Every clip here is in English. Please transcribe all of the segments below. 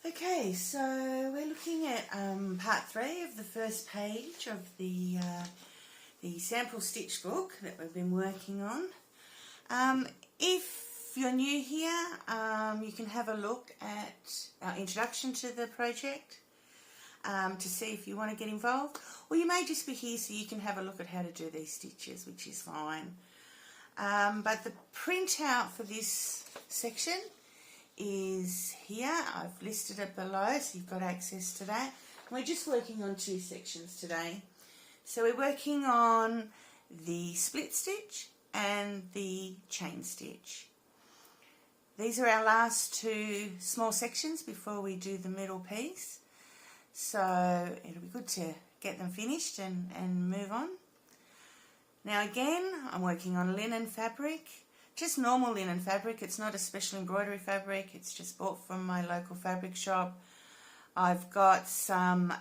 Okay, so we're looking at part 3 of the first page of the sample stitch book that we've been working on. If you're new here, you can have a look at our introduction to the project to see if you want to get involved, or you may just be here so you can have a look at how to do these stitches, which is fine. But the printout for this section is here. I've listed it below so you've got access to that. We're just working on 2 sections today. So we're working on the split stitch and the chain stitch. These are our last 2 small sections before we do the middle piece. So it'll be good to get them finished and move on. Now again, I'm working on linen fabric. Just normal linen fabric. It's not a special embroidery fabric. It's just bought from my local fabric shop. I've got some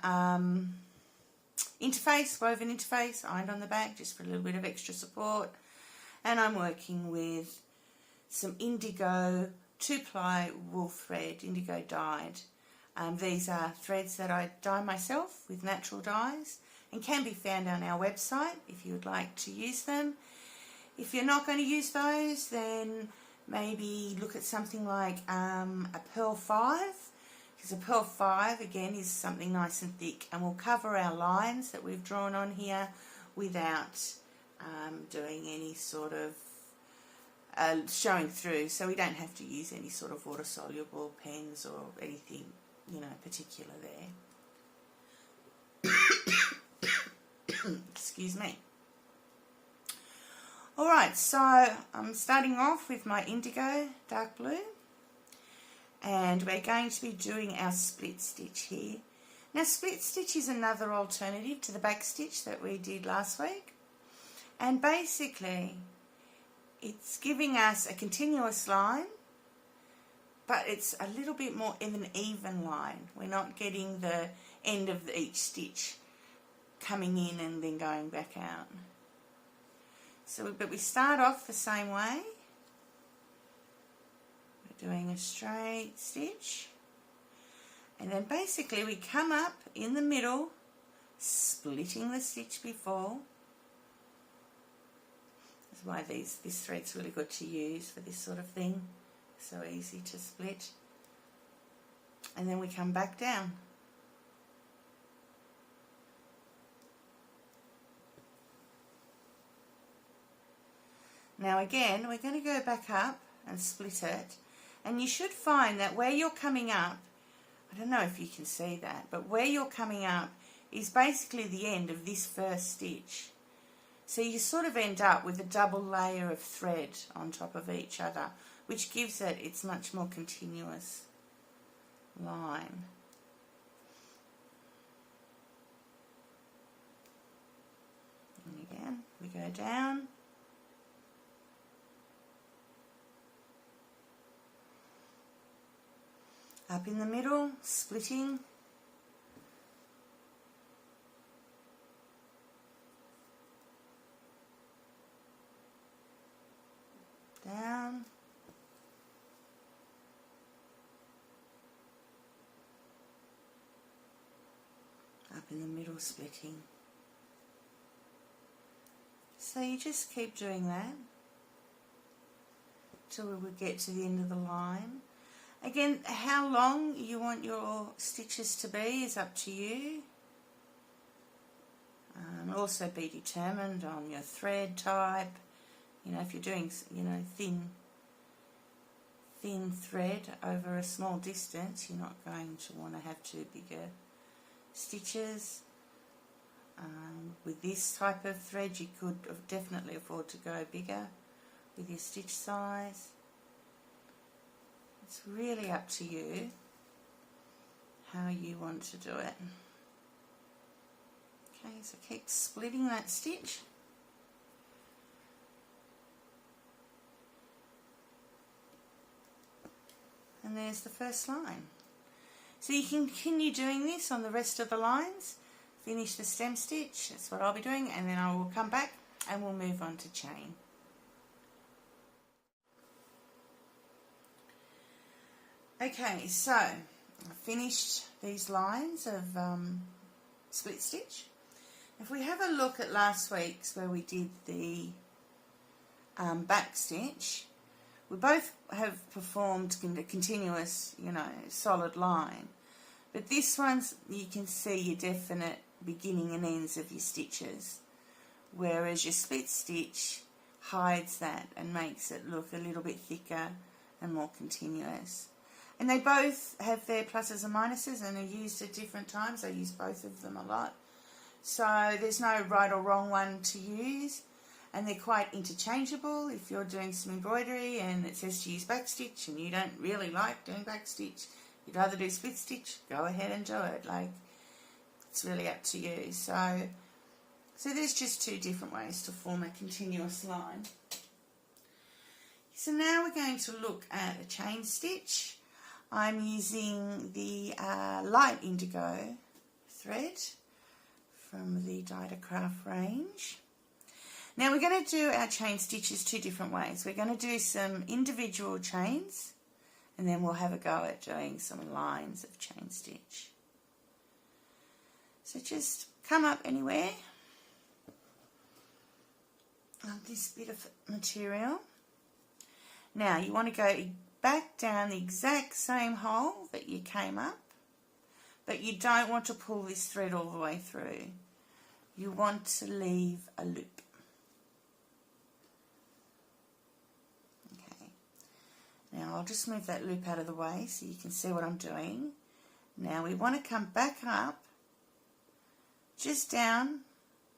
interface, woven interface, ironed on the back just for a little bit of extra support. And I'm working with some indigo 2-ply wool thread, indigo dyed. These are threads that I dye myself with natural dyes and can be found on our website if you would like to use them. If you're not going to use those, then maybe look at something like a Pearl 5, because a Pearl 5 again is something nice and thick and will cover our lines that we've drawn on here without doing any sort of showing through, so we don't have to use any sort of water soluble pens or anything, you know, particular there. Excuse me. Alright, so I'm starting off with my indigo dark blue, and we're going to be doing our split stitch here. Now split stitch is another alternative to the back stitch that we did last week, and basically it's giving us a continuous line, but it's a little bit more of an even line. We're not getting the end of each stitch coming in and then going back out. So, but we start off the same way. We're doing a straight stitch, and then basically we come up in the middle, splitting the stitch before. That's why this thread's really good to use for this sort of thing. So easy to split. And then we come back down. Now again, we're going to go back up and split it, and you should find that where you're coming up, I don't know if you can see that, but where you're coming up is basically the end of this first stitch. So you sort of end up with a double layer of thread on top of each other, which gives it its much more continuous line. And again, we go down. Up in the middle, splitting. Down. Up in the middle, splitting. So you just keep doing that till we get to the end of the line. Again, how long you want your stitches to be is up to you. Also be determined on your thread type. You know, if you're doing, you know, thin thread over a small distance, you're not going to want to have too bigger stitches. With this type of thread, you could definitely afford to go bigger with your stitch size. It's really up to you how you want to do it. Okay, so keep splitting that stitch. And there's the first line. So you can continue doing this on the rest of the lines. Finish the stem stitch, that's what I'll be doing, and then I will come back and we'll move on to chain. Okay, so finished these lines of split stitch. If we have a look at last week's where we did the back stitch, we both have performed a continuous, solid line. But this one's, you can see your definite beginning and ends of your stitches, whereas your split stitch hides that and makes it look a little bit thicker and more continuous. And they both have their pluses and minuses and are used at different times. I use both of them a lot. So there's no right or wrong one to use, and they're quite interchangeable. If you're doing some embroidery and it says to use back stitch and you don't really like doing back stitch, you'd rather do split stitch, go ahead and do it. Like, it's really up to you. So there's just two different ways to form a continuous line. So now we're going to look at a chain stitch. I'm using the light indigo thread from the Dyed-A-Craft range. Now we're going to do our chain stitches two different ways. We're going to do some individual chains, and then we'll have a go at doing some lines of chain stitch. So just come up anywhere on this bit of material. Now you want to go back down the exact same hole that you came up, but you don't want to pull this thread all the way through. You want to leave a loop. Okay. Now I'll just move that loop out of the way so you can see what I'm doing. Now we want to come back up, just down,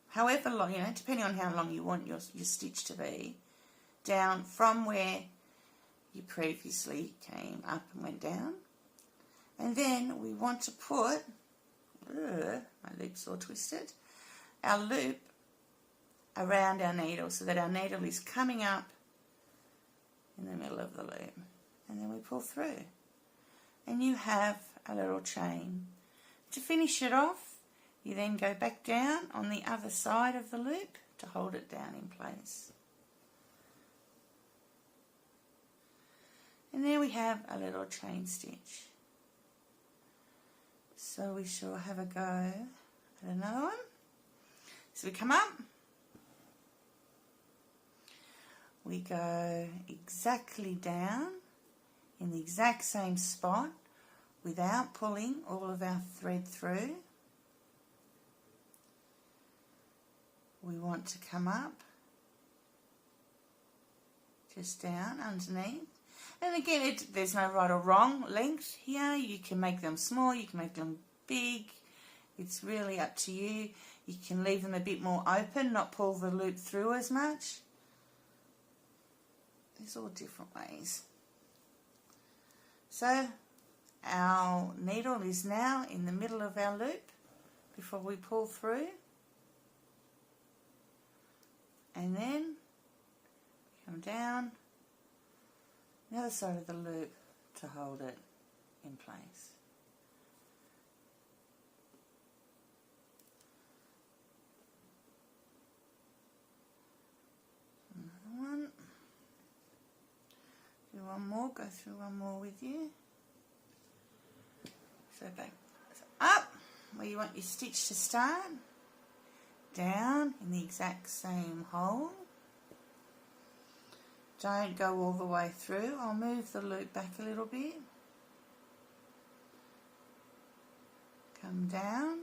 however long, depending on how long you want your stitch to be, down from where you previously came up and went down. And then we want to put, my loop's all twisted, our loop around our needle so that our needle is coming up in the middle of the loop. And then we pull through. And you have a little chain. To finish it off, you then go back down on the other side of the loop to hold it down in place. And there we have a little chain stitch. So we shall have a go at another one. So we come up, we go exactly down in the exact same spot without pulling all of our thread through. We want to come up, just down underneath. And again, there's no right or wrong length here. You can make them small, you can make them big. It's really up to you. You can leave them a bit more open, not pull the loop through as much. There's all different ways. So our needle is now in the middle of our loop before we pull through. And then come down the other side of the loop to hold it in place. Another one. Do one more, go through one more with you. So back, so up, where you want your stitch to start. Down in the exact same hole. Don't go all the way through. I'll move the loop back a little bit. Come down.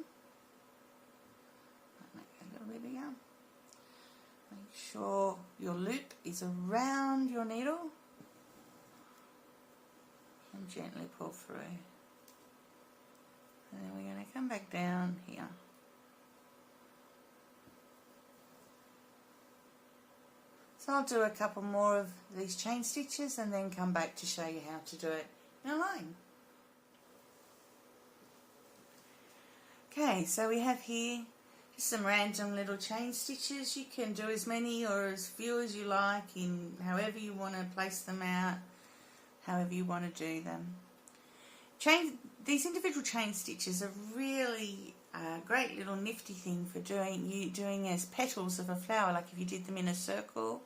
Make it a little bit bigger. Make sure your loop is around your needle. And gently pull through. And then we're going to come back down here. So I'll do a couple more of these chain stitches and then come back to show you how to do it in a line. Okay, so we have here just some random little chain stitches. You can do as many or as few as you like in however you want to place them out, however you want to do them. These individual chain stitches are really a great little nifty thing for doing as petals of a flower, like if you did them in a circle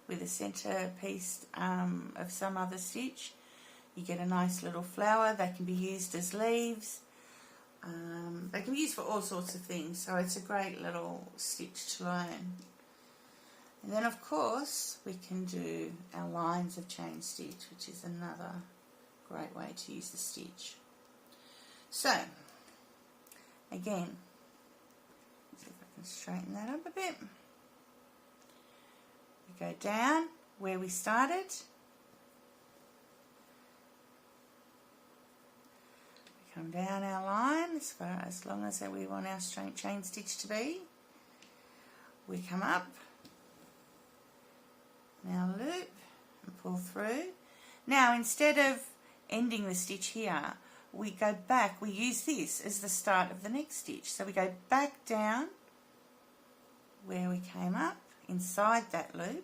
with a centre piece of some other stitch. you get a nice little flower. They can be used as leaves. They can be used for all sorts of things, so it's a great little stitch to learn. And then of course we can do our lines of chain stitch, which is another great way to use the stitch. So again, see if I can straighten that up a bit. We go down where we started. We come down our line as far as long as we want our straight chain stitch to be. We come up, now loop and pull through. Now instead of ending the stitch here, we go back, we use this as the start of the next stitch. So we go back down where we came up, inside that loop.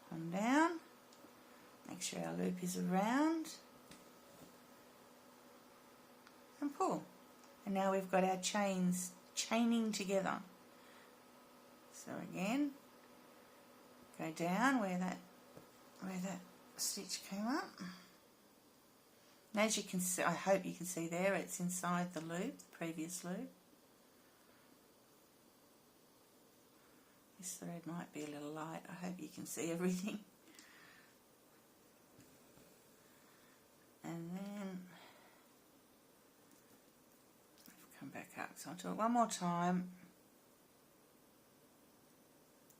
Come down, make sure our loop is around, and pull. And now we've got our chains chaining together. So again, go down where that stitch came up. And as you can see, I hope you can see there, it's inside the loop, the previous loop. This thread might be a little light. I hope you can see everything. And then I've come back up. So I'll do it one more time.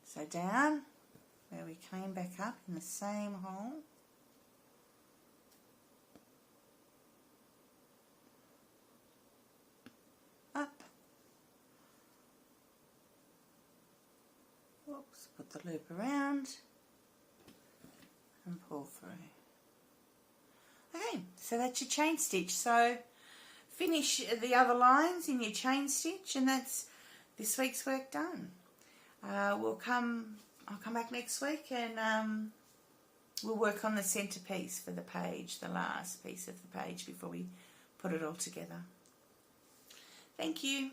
So down where we came back up in the same hole. Up. Whoops, put the loop around and pull through. Okay, so that's your chain stitch. So finish the other lines in your chain stitch, and that's this week's work done. I'll come back next week and we'll work on the centerpiece for the page, the last piece of the page before we put it all together. Thank you.